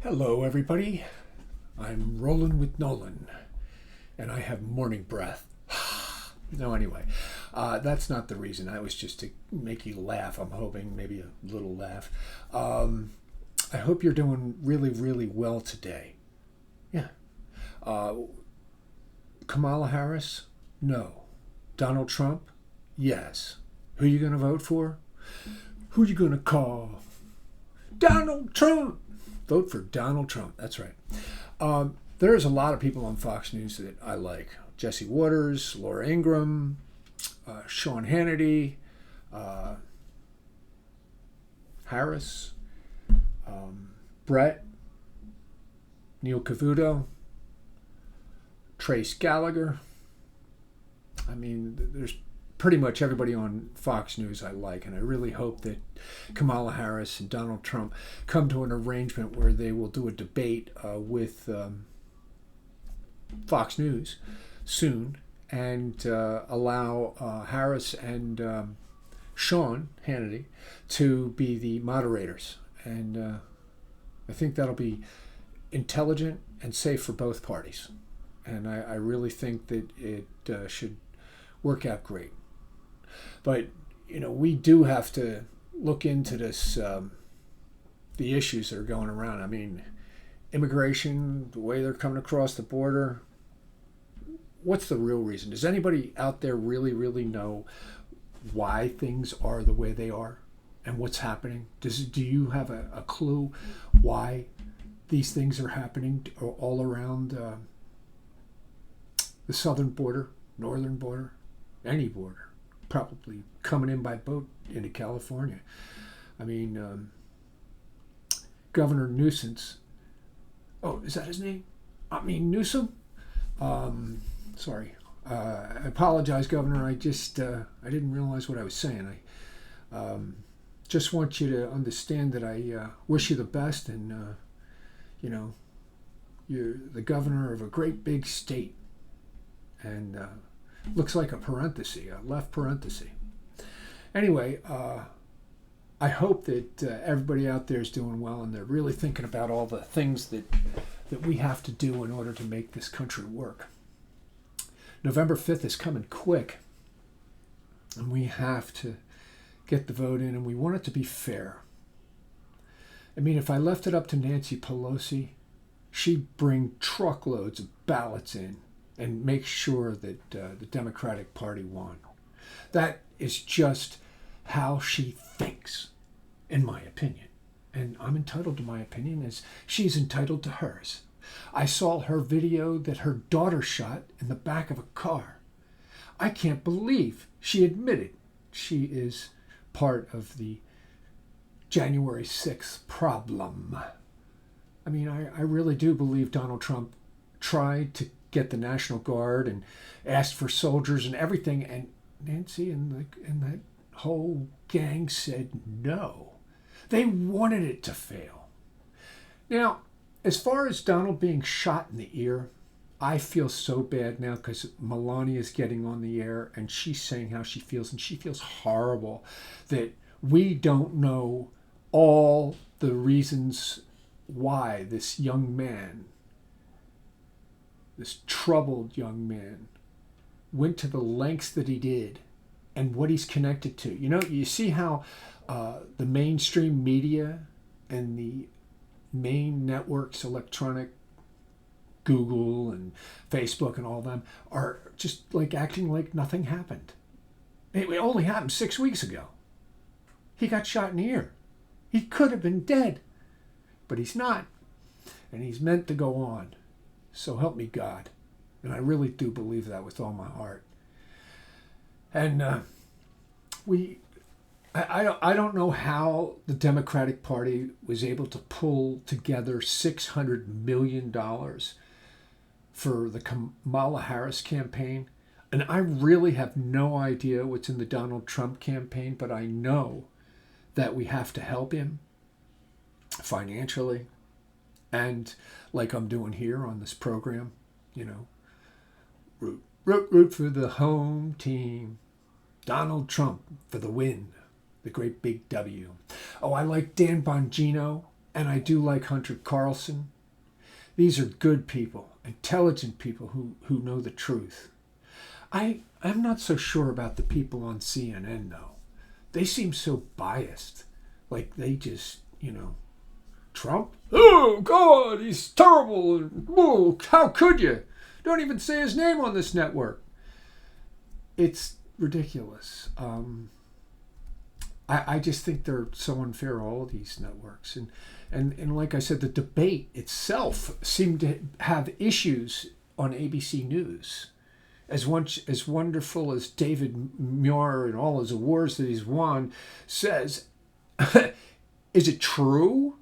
Hello, everybody. I'm Rollin with Nolen, and I have morning breath. No, anyway, that's not the reason. That was just to make you laugh. I'm hoping maybe a little laugh. I hope you're doing really, really well today. Yeah. Kamala Harris? No. Donald Trump? Yes. Who you going to vote for? Who you going to call? Donald Trump! Vote for Donald Trump. That's right. There's a lot of people on Fox News that I like. Jesse Waters, Laura Ingraham, Sean Hannity, Harris, Brett, Neil Cavuto, Trace Gallagher. I mean, there's pretty much everybody on Fox News I like, and I really hope that Kamala Harris and Donald Trump come to an arrangement where they will do a debate with Fox News soon and allow Harris and Sean Hannity to be the moderators. And I think that'll be intelligent and safe for both parties. And I really think that it should work out great. But, you know, we do have to look into this, the issues that are going around. I mean, immigration, the way they're coming across the border. What's the real reason? Does anybody out there really, really know why things are the way they are and what's happening? Do you have a clue why these things are happening all around the southern border, northern border, any border? Probably coming in by boat into California. I mean, Governor Newsom. Oh, is that his name? I mean, Newsom? Sorry. I apologize, Governor. I didn't realize what I was saying. I just want you to understand that I wish you the best, and, you know, you're the governor of a great big state. And looks like a parenthesis, a left parenthesis. Anyway, I hope that everybody out there is doing well and they're really thinking about all the things that we have to do in order to make this country work. November 5th is coming quick, and we have to get the vote in, and we want it to be fair. I mean, if I left it up to Nancy Pelosi, she'd bring truckloads of ballots in and make sure that the Democratic Party won. That is just how she thinks, in my opinion. And I'm entitled to my opinion as she's entitled to hers. I saw her video that her daughter shot in the back of a car. I can't believe she admitted she is part of the January 6th problem. I mean, I really do believe Donald Trump tried to get the National Guard and asked for soldiers and everything, and Nancy and that whole gang said no. They wanted it to fail. Now, as far as Donald being shot in the ear, I feel so bad now because Melania is getting on the air and she's saying how she feels, and she feels horrible that we don't know all the reasons why this young man, this troubled young man, went to the lengths that he did and what he's connected to. You know, you see how the mainstream media and the main networks, electronic, Google and Facebook and all them, are just like acting like nothing happened. It only happened 6 weeks ago. He got shot in the ear. He could have been dead, but he's not. And he's meant to go on. So help me God. And I really do believe that with all my heart. And I don't know how the Democratic Party was able to pull together $600 million for the Kamala Harris campaign. And I really have no idea what's in the Donald Trump campaign, but I know that we have to help him financially. And like I'm doing here on this program, you know, root for the home team. Donald Trump for the win. The great big W. Oh, I like Dan Bongino and I do like Hunter Carlson. These are good people, intelligent people who know the truth. I'm not so sure about the people on CNN, though. They seem so biased. Like they just, Trump? Oh, God, he's terrible. Oh, how could you? Don't even say his name on this network. It's ridiculous. I just think they're so unfair, all of these networks. And like I said, the debate itself seemed to have issues on ABC News. As wonderful as David Muir and all his awards that he's won says, is it true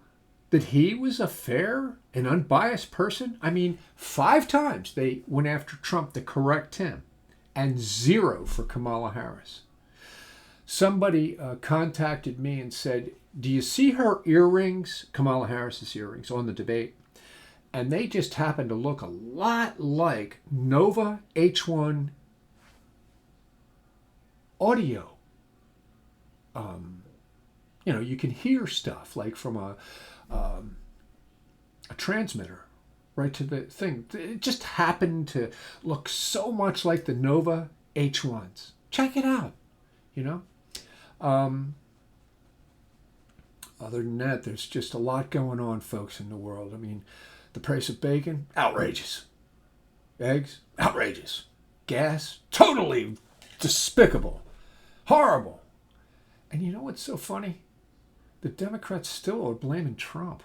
that he was a fair and unbiased person? I mean, 5 times they went after Trump to correct him, and 0 for Kamala Harris. Somebody contacted me and said, do you see her earrings, Kamala Harris's earrings, on the debate? And they just happen to look a lot like Nova H1 audio. You can hear stuff like from a transmitter right to the thing. It just happened to look so much like the Nova H1s. Check it out, Other than that, there's just a lot going on, folks, in the world. I mean, the price of bacon, outrageous. Eggs, outrageous. Gas, totally despicable. Horrible. And you know what's so funny? The Democrats still are blaming Trump.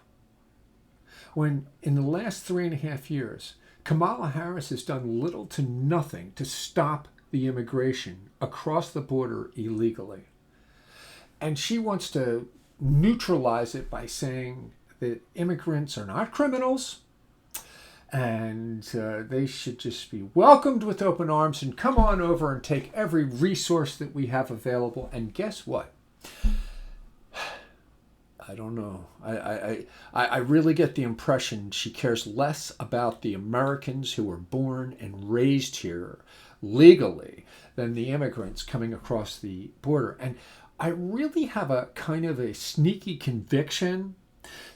When in the last 3.5 years, Kamala Harris has done little to nothing to stop the immigration across the border illegally. And she wants to neutralize it by saying that immigrants are not criminals and they should just be welcomed with open arms and come on over and take every resource that we have available. And guess what? I don't know. I really get the impression she cares less about the Americans who were born and raised here legally than the immigrants coming across the border. And I really have a kind of a sneaky conviction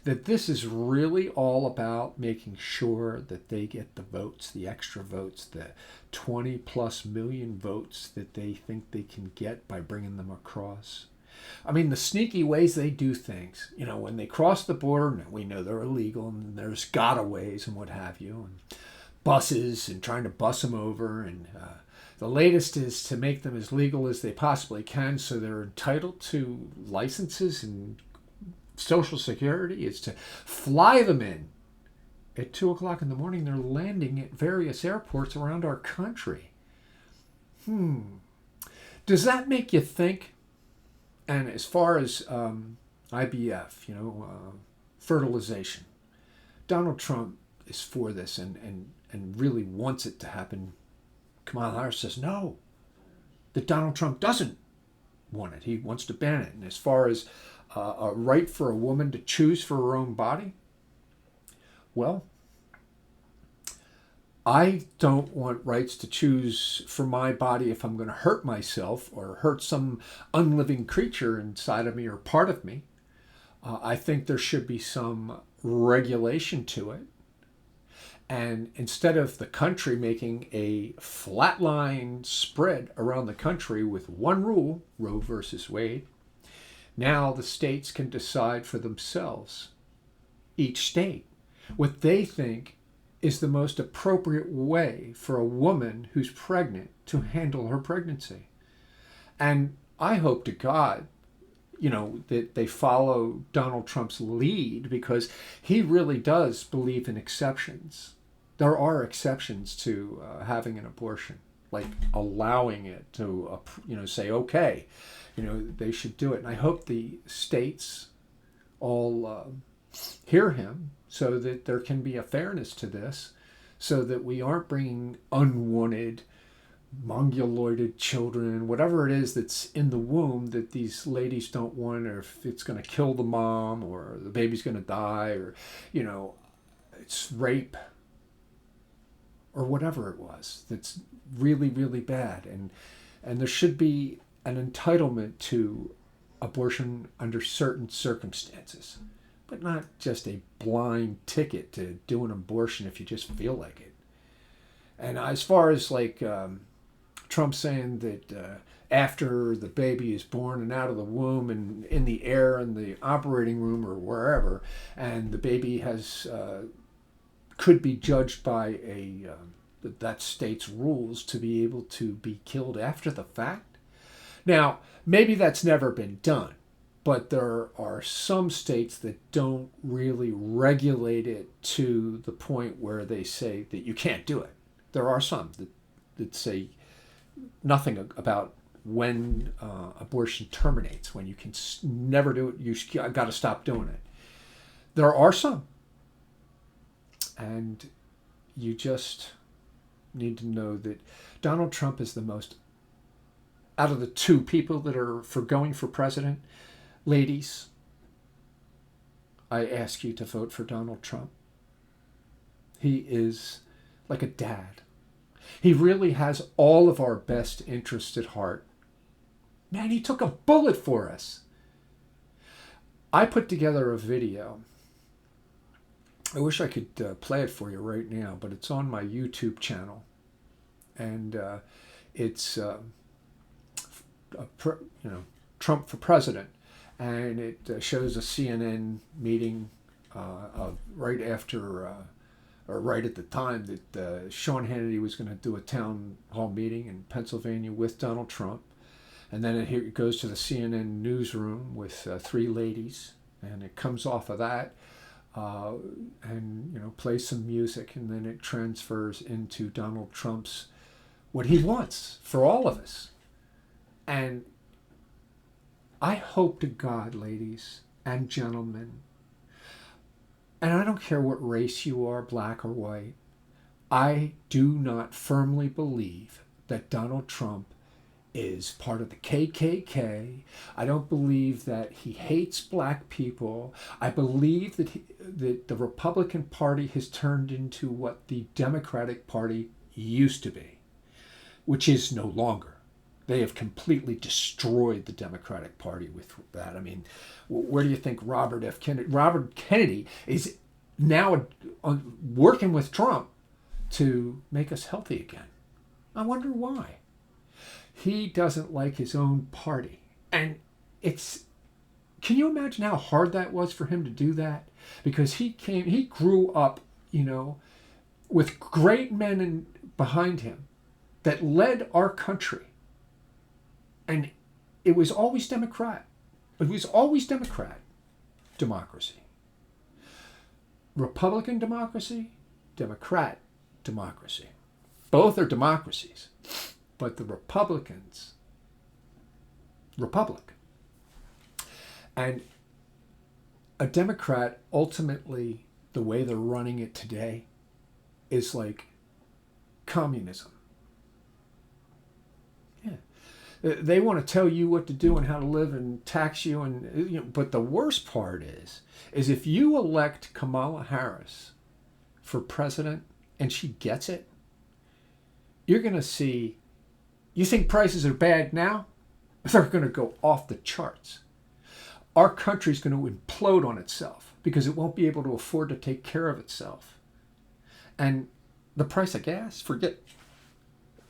that this is really all about making sure that they get the votes, the extra votes, the 20 plus million votes that they think they can get by bringing them across. I mean, the sneaky ways they do things, when they cross the border, we know they're illegal and there's gotaways and what have you, and buses and trying to bus them over. And the latest is to make them as legal as they possibly can so they're entitled to licenses and Social Security, is to fly them in at 2 o'clock in the morning. They're landing at various airports around our country. Does that make you think? And as far as IVF, fertilization, Donald Trump is for this and really wants it to happen. Kamala Harris says no, that Donald Trump doesn't want it. He wants to ban it. And as far as a right for a woman to choose for her own body, well, I don't want rights to choose for my body if I'm going to hurt myself or hurt some unliving creature inside of me or part of me. I think there should be some regulation to it. And instead of the country making a flatline spread around the country with one rule, Roe versus Wade, now the states can decide for themselves, each state, what they think is the most appropriate way for a woman who's pregnant to handle her pregnancy. And I hope to God, that they follow Donald Trump's lead, because he really does believe in exceptions. There are exceptions to having an abortion, like allowing it to, say, okay, they should do it. And I hope the states all hear him so that there can be a fairness to this, so that we aren't bringing unwanted, mongoloided children, whatever it is that's in the womb that these ladies don't want, or if it's going to kill the mom, or the baby's going to die, or, it's rape, or whatever it was that's really, really bad. And there should be an entitlement to abortion under certain circumstances. but not just a blind ticket to do an abortion if you just feel like it. And as far as like Trump saying that after the baby is born and out of the womb and in the air in the operating room or wherever, and the baby has could be judged by that state's rules to be able to be killed after the fact. Now, maybe that's never been done, but there are some states that don't really regulate it to the point where they say that you can't do it. There are some that say nothing about when abortion terminates, when you can never do it, you got to stop doing it. There are some. And you just need to know that Donald Trump is the most, out of the two people that are for going for president, ladies, I ask you to vote for Donald Trump. He is like a dad. He really has all of our best interests at heart. Man, he took a bullet for us. I put together a video. I wish I could play it for you right now, but it's on my YouTube channel. And it's Trump for president. And it shows a CNN meeting right after, or right at the time that Sean Hannity was going to do a town hall meeting in Pennsylvania with Donald Trump. And then it goes to the CNN newsroom with three ladies, and it comes off of that, and plays some music, and then it transfers into Donald Trump's what he wants for all of us. And I hope to God, ladies and gentlemen, and I don't care what race you are, black or white, I do not firmly believe that Donald Trump is part of the KKK. I don't believe that he hates black people. I believe that that the Republican Party has turned into what the Democratic Party used to be, which is no longer. They have completely destroyed the Democratic Party with that. I mean, where do you think Robert F. Kennedy? Robert Kennedy is now working with Trump to make us healthy again. I wonder why. He doesn't like his own party. And can you imagine how hard that was for him to do that? Because he grew up, with great men behind him that led our country. And it was always Democrat. It was always Democrat democracy. Republican democracy, Democrat democracy. Both are democracies. But the Republicans, republic. And a Democrat, ultimately, the way they're running it today is like communism. Yeah. They want to tell you what to do and how to live and tax you. But the worst part is if you elect Kamala Harris for president and she gets it, you're going to see. You think prices are bad now? They're going to go off the charts. Our country's going to implode on itself because it won't be able to afford to take care of itself. And the price of gas, forget.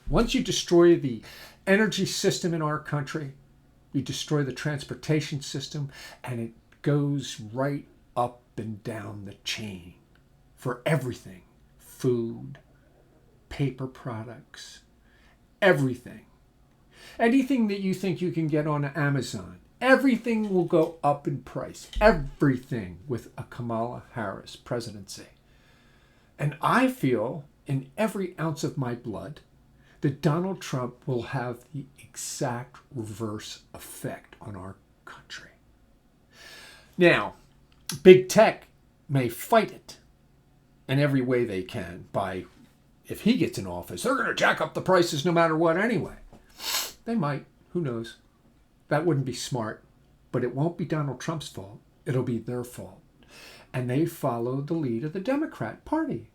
Once you destroy the energy system in our country, you destroy the transportation system, and it goes right up and down the chain for everything. Food, paper products, everything. Anything that you think you can get on Amazon, everything will go up in price. Everything with a Kamala Harris presidency. And I feel in every ounce of my blood that Donald Trump will have the exact reverse effect on our country. Now, big tech may fight it in every way they can by, if he gets in office, they're going to jack up the prices no matter what anyway. They might. Who knows? That wouldn't be smart. But it won't be Donald Trump's fault. It'll be their fault. And they follow the lead of the Democrat Party.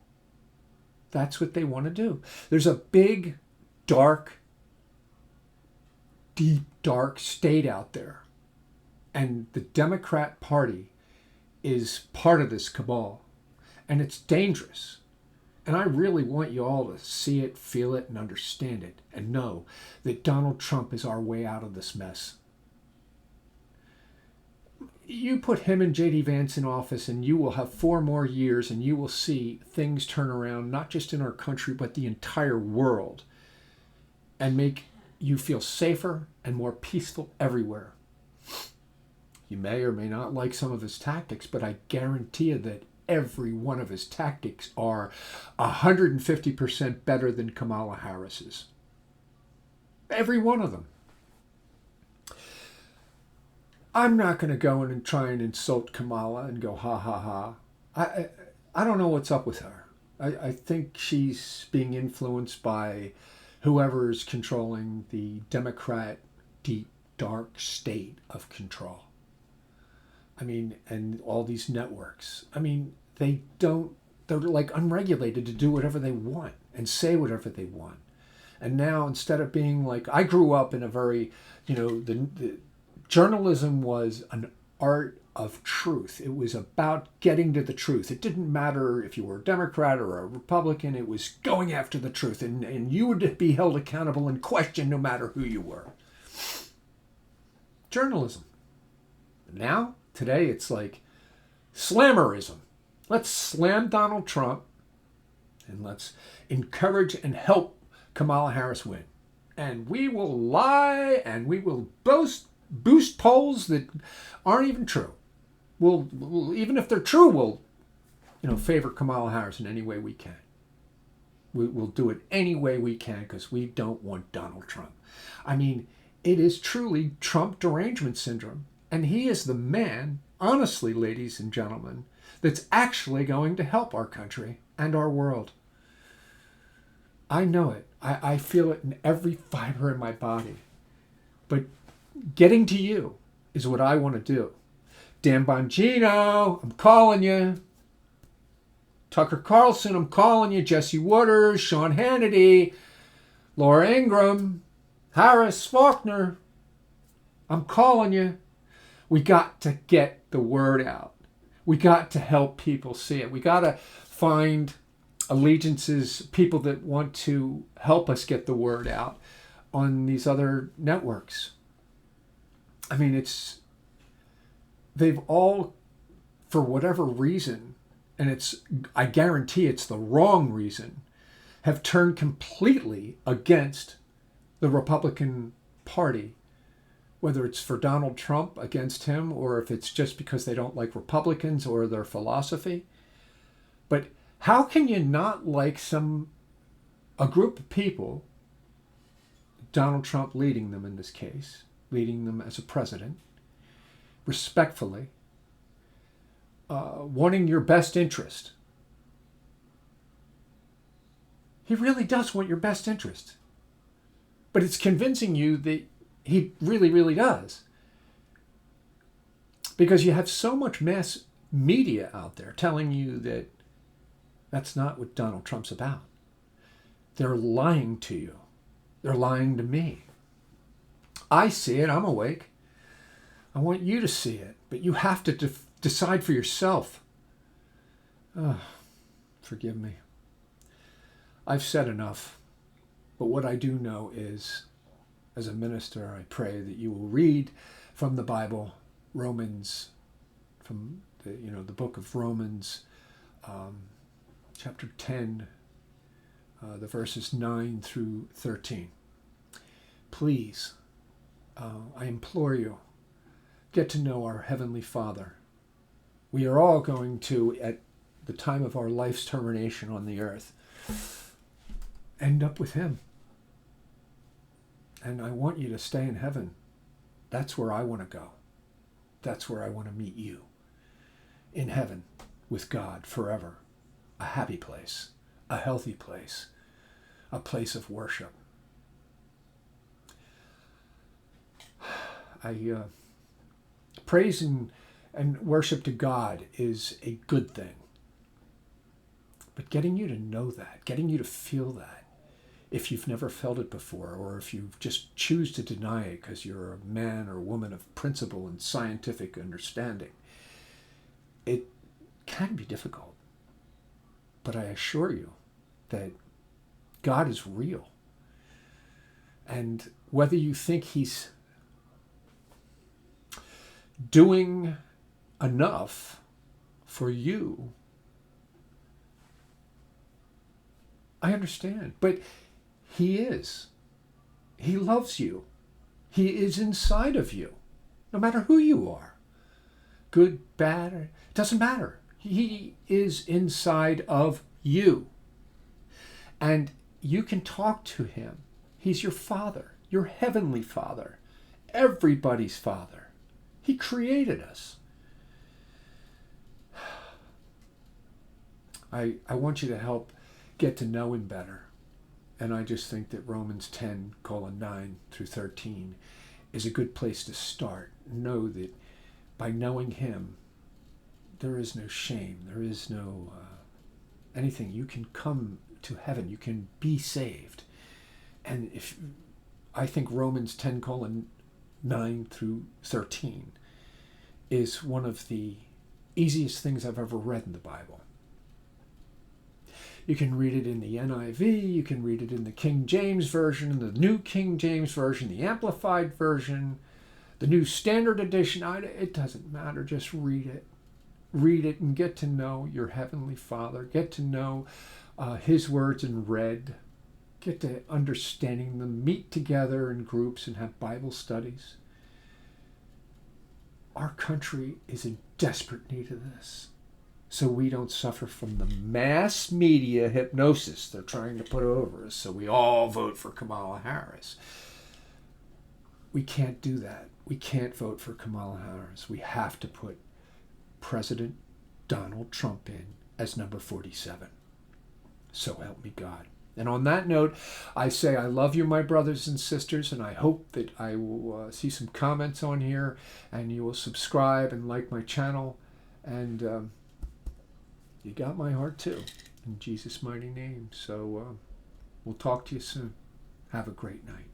That's what they want to do. There's a big, dark, deep, dark state out there. And the Democrat Party is part of this cabal, and it's dangerous. And I really want you all to see it, feel it, and understand it, and know that Donald Trump is our way out of this mess. You put him and J.D. Vance in office, and you will have 4 more years, and you will see things turn around, not just in our country, but the entire world, and make you feel safer and more peaceful everywhere. You may or may not like some of his tactics, but I guarantee you that every one of his tactics are 150% better than Kamala Harris's. Every one of them. I'm not going to go in and try and insult Kamala and go ha ha ha. I don't know what's up with her. I think she's being influenced by whoever's controlling the Democrat deep, dark state of control. I mean, and all these networks. I mean, they're like unregulated to do whatever they want and say whatever they want. And now, instead of being like, I grew up in a very, the journalism was an art of truth. It was about getting to the truth. It didn't matter if you were a Democrat or a Republican. It was going after the truth. And you would be held accountable and questioned no matter who you were. Journalism. Now, today, it's like slammerism. Let's slam Donald Trump and let's encourage and help Kamala Harris win. And we will lie and we will boost polls that aren't even true. We'll even if they're true, we'll favor Kamala Harris in any way we can. We'll do it any way we can because we don't want Donald Trump. I mean, it is truly Trump derangement syndrome. And he is the man, honestly, ladies and gentlemen, that's actually going to help our country and our world. I know it. I feel it in every fiber in my body. But getting to you is what I want to do. Dan Bongino, I'm calling you. Tucker Carlson, I'm calling you. Jesse Waters, Sean Hannity, Laura Ingraham, Harris, Faulkner, I'm calling you. We got to get the word out. We got to help people see it. We got to find allegiances, people that want to help us get the word out on these other networks. I mean, they've all, for whatever reason, and I guarantee it's the wrong reason, have turned completely against the Republican Party. Whether it's for Donald Trump against him or if it's just because they don't like Republicans or their philosophy. But how can you not like a group of people, Donald Trump leading them in this case, leading them as a president, respectfully, wanting your best interest? He really does want your best interest. But it's convincing you that he really, really does. Because you have so much mass media out there telling you that that's not what Donald Trump's about. They're lying to you. They're lying to me. I see it. I'm awake. I want you to see it. But you have to decide for yourself. Oh, forgive me. I've said enough. But what I do know is, as a minister, I pray that you will read from the Bible, Romans, from the book of Romans, chapter 10, the verses 9 through 13. Please, I implore you, get to know our Heavenly Father. We are all going to, at the time of our life's termination on the earth, end up with Him. And I want you to stay in heaven. That's where I want to go. That's where I want to meet you. In heaven with God forever. A happy place. A healthy place. A place of worship. Praise and worship to God is a good thing. But getting you to know that, getting you to feel that, if you've never felt it before, or if you just choose to deny it because you're a man or woman of principle and scientific understanding, it can be difficult. But I assure you that God is real. And whether you think he's doing enough for you, I understand. But he is. He loves you. He is inside of you, no matter who you are. Good, bad, it doesn't matter. He is inside of you. And you can talk to him. He's your Father, your heavenly Father, everybody's Father. He created us. I want you to help get to know him better. And I just think that Romans 10:9 through 13 is a good place to start. Know that by knowing him, there is no shame. There is no anything. You can come to heaven. You can be saved. And I think Romans 10:9 through 13 is one of the easiest things I've ever read in the Bible. You can read it in the NIV, you can read it in the King James Version, the New King James Version, the Amplified Version, the New Standard Edition. It doesn't matter, just read it. Read it and get to know your Heavenly Father. Get to know his words in red. Get to understanding them. Meet together in groups and have Bible studies. Our country is in desperate need of this, so we don't suffer from the mass media hypnosis they're trying to put over us, so we all vote for Kamala Harris. We can't do that. We can't vote for Kamala Harris. We have to put President Donald Trump in as number 47. So help me God. And on that note, I say I love you, my brothers and sisters, and I hope that I will see some comments on here, and you will subscribe and like my channel. And you got my heart too, in Jesus' mighty name. So we'll talk to you soon. Have a great night.